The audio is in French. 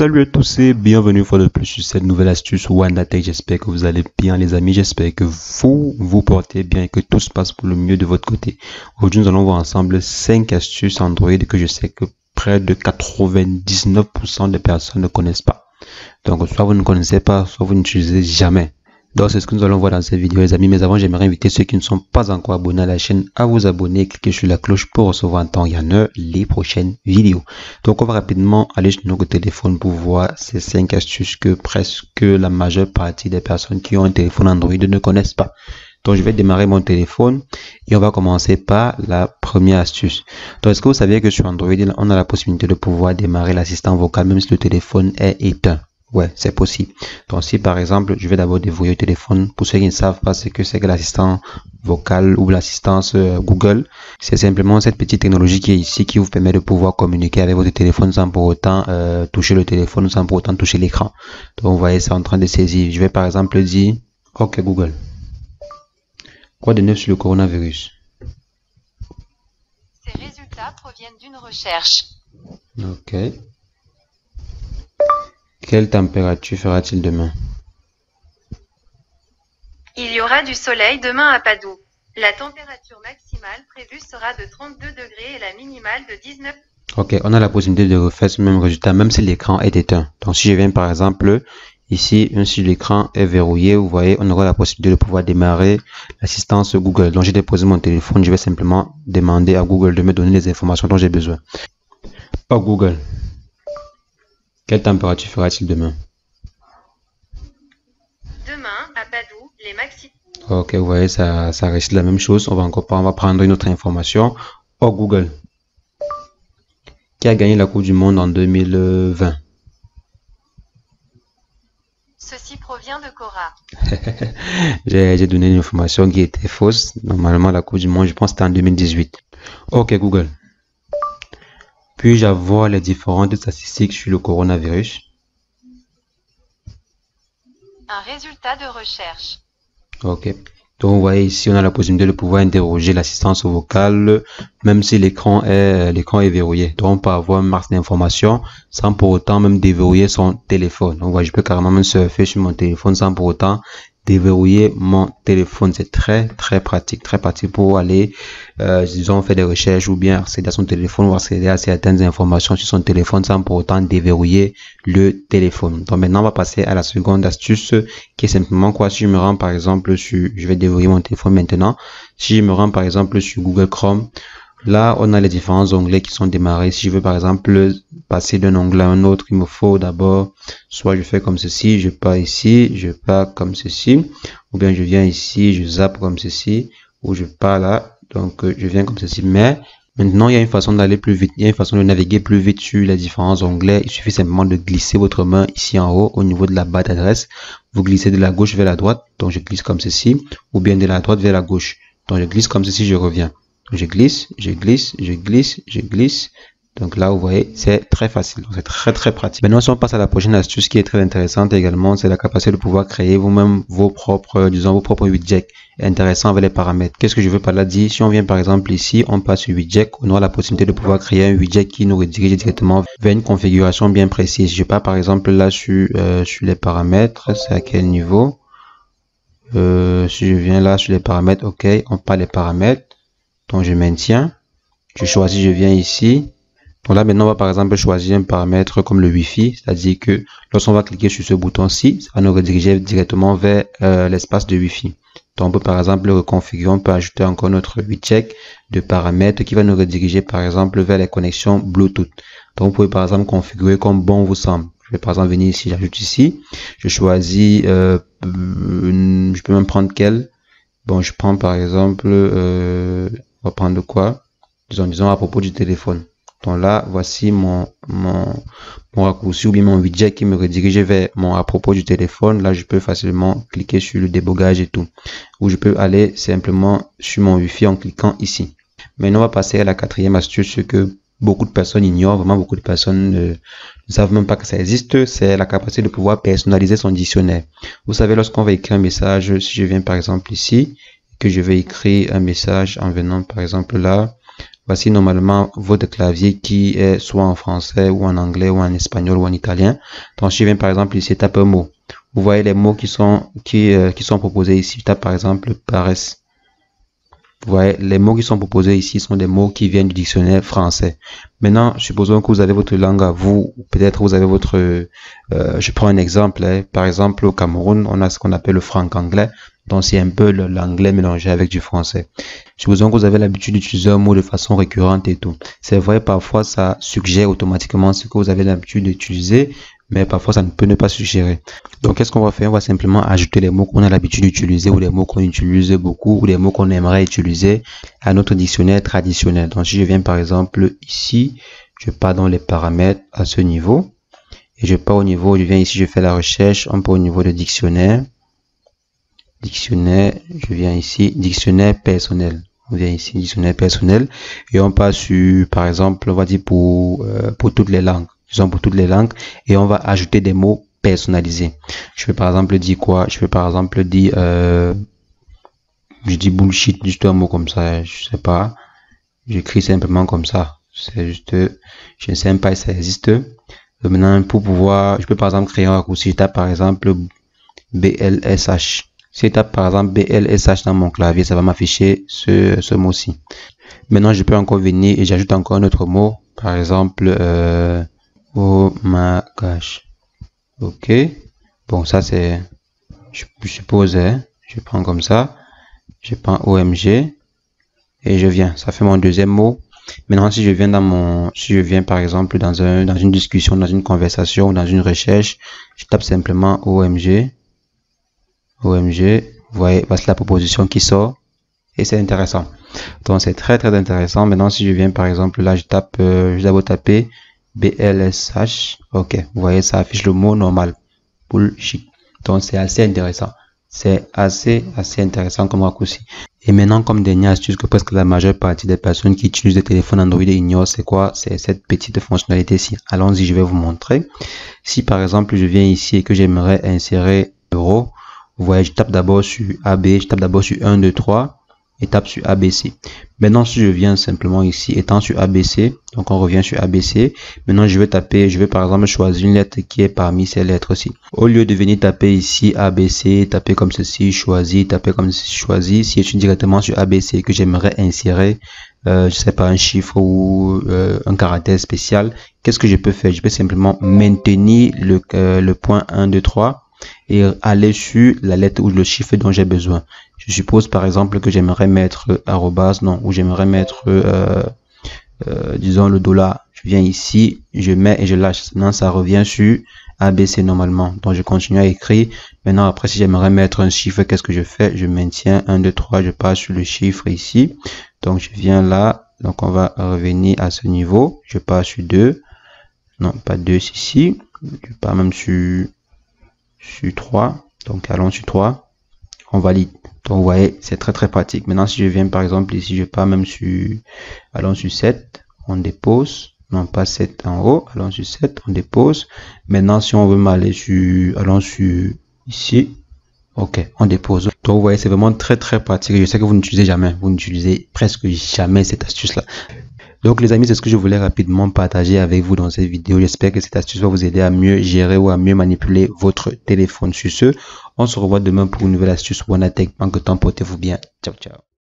Salut à tous et bienvenue une fois de plus sur cette nouvelle astuce WandaTech. J'espère que vous allez bien les amis, j'espère que vous portez bien et que tout se passe pour le mieux de votre côté. Aujourd'hui nous allons voir ensemble 5 astuces Android que je sais que près de 99% des personnes ne connaissent pas. Donc soit vous ne connaissez pas, soit vous n'utilisez jamais. Donc c'est ce que nous allons voir dans cette vidéo les amis, mais avant j'aimerais inviter ceux qui ne sont pas encore abonnés à la chaîne à vous abonner et cliquer sur la cloche pour recevoir en temps et en heure les prochaines vidéos. Donc on va rapidement aller sur notre téléphone pour voir ces 5 astuces que presque la majeure partie des personnes qui ont un téléphone Android ne connaissent pas. Donc je vais démarrer mon téléphone et on va commencer par la première astuce. Donc est-ce que vous saviez que sur Android on a la possibilité de pouvoir démarrer l'assistant vocal même si le téléphone est éteint? Ouais, c'est possible. Donc si par exemple, je vais d'abord déverrouiller le téléphone. Pour ceux qui ne savent pas ce que c'est que l'assistant vocal ou l'assistance Google, c'est simplement cette petite technologie qui est ici qui vous permet de pouvoir communiquer avec votre téléphone sans pour autant toucher le téléphone, sans pour autant toucher l'écran. Donc vous voyez, c'est en train de saisir. Je vais par exemple dire, OK Google, quoi de neuf sur le coronavirus? Ces résultats proviennent d'une recherche. OK. Quelle température fera-t-il demain? Il y aura du soleil demain à Padoue. La température maximale prévue sera de 32 degrés et la minimale de 19. Ok, on a la possibilité de refaire ce même résultat même si l'écran est éteint. Donc si je viens par exemple ici, même si l'écran est verrouillé, vous voyez, on aura la possibilité de pouvoir démarrer l'assistance Google. Donc j'ai déposé mon téléphone, je vais simplement demander à Google de me donner les informations dont j'ai besoin. Oh Google, quelle température fera-t-il demain? Demain, à Padoue, les maxi... Ok, vous voyez, ça reste la même chose. On va prendre une autre information. Oh Google, qui a gagné la Coupe du Monde en 2020? Ceci provient de Cora. J'ai donné une information qui était fausse. Normalement, la Coupe du Monde, je pense que c'était en 2018. Ok Google, puis-je avoir les différentes statistiques sur le coronavirus? Un résultat de recherche. Ok. Donc, vous voyez ici, on a la possibilité de pouvoir interroger l'assistance vocale, même si l'écran est verrouillé. Donc, on peut avoir un max d'informations sans pour autant même déverrouiller son téléphone. Donc, voilà, je peux carrément même surfer sur mon téléphone sans pour autant déverrouiller mon téléphone. C'est très pratique pour aller disons faire des recherches ou bien accéder à son téléphone ou accéder à certaines informations sur son téléphone sans pour autant déverrouiller le téléphone. Donc maintenant on va passer à la seconde astuce qui est simplement quoi, si je me rends par exemple sur, je vais déverrouiller mon téléphone maintenant, si je me rends par exemple sur Google Chrome, là on a les différents onglets qui sont démarrés. Si je veux par exemple passer d'un onglet à un autre, il me faut d'abord, soit je fais comme ceci, je pars ici, je pars comme ceci, ou bien je viens ici, je zappe comme ceci, ou je pars là, donc je viens comme ceci. Mais maintenant il y a une façon d'aller plus vite, il y a une façon de naviguer plus vite sur les différents onglets. Il suffit simplement de glisser votre main ici en haut au niveau de la barre d'adresse. Vous glissez de la gauche vers la droite, donc je glisse comme ceci, ou bien de la droite vers la gauche, donc je glisse comme ceci, je reviens. Je glisse, je glisse, je glisse, je glisse. Donc là, vous voyez, c'est très facile. C'est très pratique. Maintenant, si on passe à la prochaine astuce qui est très intéressante également, c'est la capacité de pouvoir créer vous-même vos propres, disons, vos propres widgets intéressants avec les paramètres. Qu'est-ce que je veux par là dire? Si on vient par exemple ici, on passe sur widget, on aura la possibilité de pouvoir créer un widget qui nous redirige directement vers une configuration bien précise. Je pars par exemple là sur les paramètres. C'est à quel niveau? Si je viens là sur les paramètres, ok, on part les paramètres. Donc je maintiens, je choisis, je viens ici. Donc là maintenant on va par exemple choisir un paramètre comme le Wi-Fi, c'est-à-dire que lorsqu'on va cliquer sur ce bouton-ci, ça va nous rediriger directement vers l'espace de Wi-Fi. Donc on peut par exemple le reconfigurer, on peut ajouter encore notre widget de paramètres qui va nous rediriger par exemple vers les connexions Bluetooth. Donc vous pouvez par exemple configurer comme bon vous semble. Je vais par exemple venir ici, j'ajoute ici, je choisis, je peux même prendre quel. Bon, je prends par exemple, on va prendre quoi? Disons à propos du téléphone. Donc là, voici mon raccourci ou bien mon widget qui me redirige vers à propos du téléphone. Là, je peux facilement cliquer sur le débogage et tout. Ou je peux aller simplement sur mon Wi-Fi en cliquant ici. Maintenant, on va passer à la quatrième astuce que beaucoup de personnes ignorent. Vraiment, beaucoup de personnes ne savent même pas que ça existe. C'est la capacité de pouvoir personnaliser son dictionnaire. Vous savez, lorsqu'on va écrire un message, si je viens par exemple ici, que je vais écrire un message en venant par exemple là, Voici normalement votre clavier qui est soit en français ou en anglais ou en espagnol ou en italien. Donc si je viens par exemple ici, tape un mot. Vous voyez les mots qui sont proposés ici. Je tape par exemple paresse. Vous voyez, les mots qui sont proposés ici sont des mots qui viennent du dictionnaire français. Maintenant, supposons que vous avez votre langue à vous, ou peut-être vous avez votre... je prends un exemple, hein. Par exemple, au Cameroun, on a ce qu'on appelle le franc-anglais. Donc, c'est un peu l'anglais mélangé avec du français. Supposons que vous avez l'habitude d'utiliser un mot de façon récurrente et tout. C'est vrai, parfois, ça suggère automatiquement ce que vous avez l'habitude d'utiliser, mais parfois, ça ne peut ne pas suggérer. Donc, qu'est-ce qu'on va faire? On va simplement ajouter les mots qu'on a l'habitude d'utiliser ou les mots qu'on utilise beaucoup ou les mots qu'on aimerait utiliser à notre dictionnaire traditionnel. Donc, si je viens par exemple ici, je pars dans les paramètres à ce niveau et je pars au niveau, je viens ici, je fais la recherche, on part au niveau de dictionnaire. Dictionnaire, je viens ici, dictionnaire personnel. On vient ici, dictionnaire personnel et on passe sur, par exemple, on va dire pour toutes les langues. Disons pour toutes les langues et on va ajouter des mots personnalisés. Je vais par exemple dire quoi? Je vais par exemple dire je dis bullshit, juste un mot comme ça, je sais pas. J'écris simplement comme ça. C'est juste, je ne sais même pas si ça existe. Maintenant, pour pouvoir, je peux par exemple créer un raccourci. Je tape par exemple BLSH. Si je tape par exemple BLSH dans mon clavier, ça va m'afficher ce mot-ci. Maintenant, je peux encore venir et j'ajoute encore un autre mot. Par exemple, oh my gosh. Ok. Bon, ça c'est, je suppose, hein, je prends comme ça. Je prends OMG et je viens. Ça fait mon deuxième mot. Maintenant, si je viens par exemple dans une discussion, dans une conversation, dans une recherche, je tape simplement OMG. OMG. Vous voyez, voici la proposition qui sort et c'est intéressant. Donc, c'est très très intéressant. Maintenant, si je viens par exemple là, je vais d'abord taper BLSH. Ok. Vous voyez, ça affiche le mot normal. Bullshit. Donc, c'est assez intéressant. C'est assez intéressant comme raccourci. Et maintenant, comme dernière astuce que presque la majeure partie des personnes qui utilisent des téléphones Android ignorent, c'est quoi? C'est cette petite fonctionnalité-ci. Allons-y, je vais vous montrer. Si par exemple, je viens ici et que j'aimerais insérer euro, vous voyez, je tape d'abord sur AB, je tape d'abord sur 1, 2, 3 et tape sur ABC. Maintenant, si je viens simplement ici, étant sur ABC, donc on revient sur ABC. Maintenant, je vais par exemple choisir une lettre qui est parmi ces lettres-ci. Au lieu de venir taper ici ABC, taper comme ceci, choisir, taper comme ceci, choisir, si je suis directement sur ABC que j'aimerais insérer, je sais pas, un chiffre ou un caractère spécial, qu'est-ce que je peux faire? Je peux simplement maintenir le point 1, 2, 3 et aller sur la lettre ou le chiffre dont j'ai besoin. Je suppose par exemple que j'aimerais mettre arrobas, non, ou j'aimerais mettre disons le dollar. Je viens ici, je mets et je lâche. Maintenant ça revient sur ABC normalement. Donc je continue à écrire. Maintenant après si j'aimerais mettre un chiffre, qu'est-ce que je fais? Je maintiens 1, 2, 3, je passe sur le chiffre ici. Donc je viens là, donc on va revenir à ce niveau. Je passe sur 2, non pas 2 ici, je pars même sur 3, donc allons sur 3, on valide. Donc vous voyez, c'est très très pratique. Maintenant si je viens par exemple ici, je pars même sur, allons sur 7, on dépose, non pas 7 en haut, allons sur 7, on dépose. Maintenant si on veut m'aller sur, allons sur ici, ok, on dépose. Donc vous voyez, c'est vraiment très très pratique. Je sais que vous n'utilisez jamais, vous n'utilisez presque jamais cette astuce là. Donc les amis, c'est ce que je voulais rapidement partager avec vous dans cette vidéo. J'espère que cette astuce va vous aider à mieux gérer ou à mieux manipuler votre téléphone. Sur ce, on se revoit demain pour une nouvelle astuce WannaTech. En que temps, portez-vous bien. Ciao, ciao.